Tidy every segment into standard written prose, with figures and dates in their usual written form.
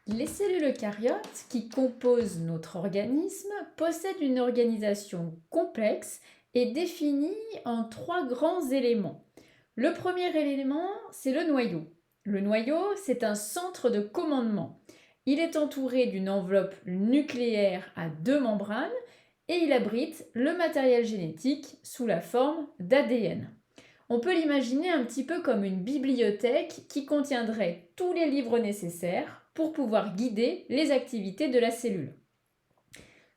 Les cellules eucaryotes qui composent notre organisme possèdent une organisation complexe et définie en trois grands éléments. Le premier élément, c'est le noyau. Le noyau, c'est un centre de commandement. Il est entouré d'une enveloppe nucléaire à deux membranes et il abrite le matériel génétique sous la forme d'ADN. On peut l'imaginer un petit peu comme une bibliothèque qui contiendrait tous les livres nécessaires pour pouvoir guider les activités de la cellule.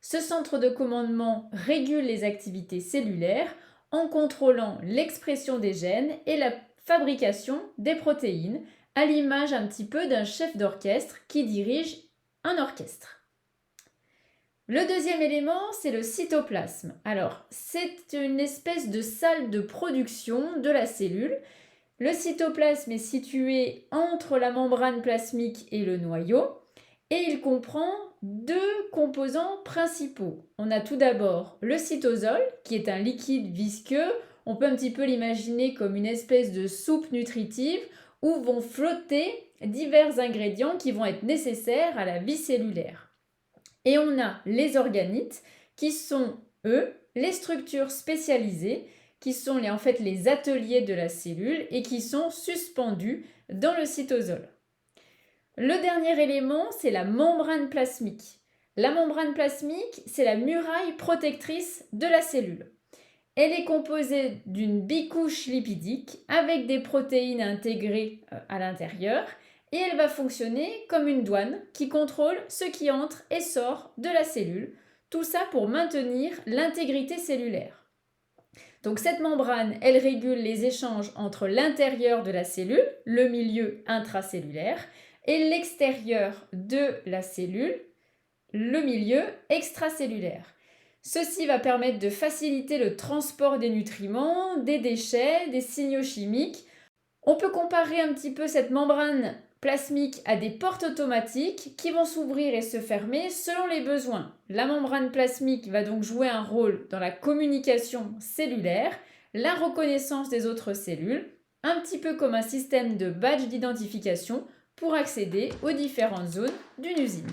Ce centre de commandement régule les activités cellulaires en contrôlant l'expression des gènes et la fabrication des protéines, à l'image un petit peu d'un chef d'orchestre qui dirige un orchestre. Le deuxième élément, c'est le cytoplasme. Alors, c'est une espèce de salle de production de la cellule. Le cytoplasme est situé entre la membrane plasmique et le noyau et il comprend deux composants principaux. On a tout d'abord le cytosol, qui est un liquide visqueux. On peut un petit peu l'imaginer comme une espèce de soupe nutritive où vont flotter divers ingrédients qui vont être nécessaires à la vie cellulaire. Et on a les organites qui sont, eux, les structures spécialisées, qui sont les ateliers de la cellule et qui sont suspendus dans le cytosol. Le dernier élément, c'est la membrane plasmique. La membrane plasmique, c'est la muraille protectrice de la cellule. Elle est composée d'une bicouche lipidique avec des protéines intégrées à l'intérieur et elle va fonctionner comme une douane qui contrôle ce qui entre et sort de la cellule, tout ça pour maintenir l'intégrité cellulaire. Donc cette membrane, elle régule les échanges entre l'intérieur de la cellule, le milieu intracellulaire, et l'extérieur de la cellule, le milieu extracellulaire. Ceci va permettre de faciliter le transport des nutriments, des déchets, des signaux chimiques. On peut comparer un petit peu cette membrane plasmique à des portes automatiques qui vont s'ouvrir et se fermer selon les besoins. La membrane plasmique va donc jouer un rôle dans la communication cellulaire, la reconnaissance des autres cellules, un petit peu comme un système de badge d'identification pour accéder aux différentes zones d'une usine.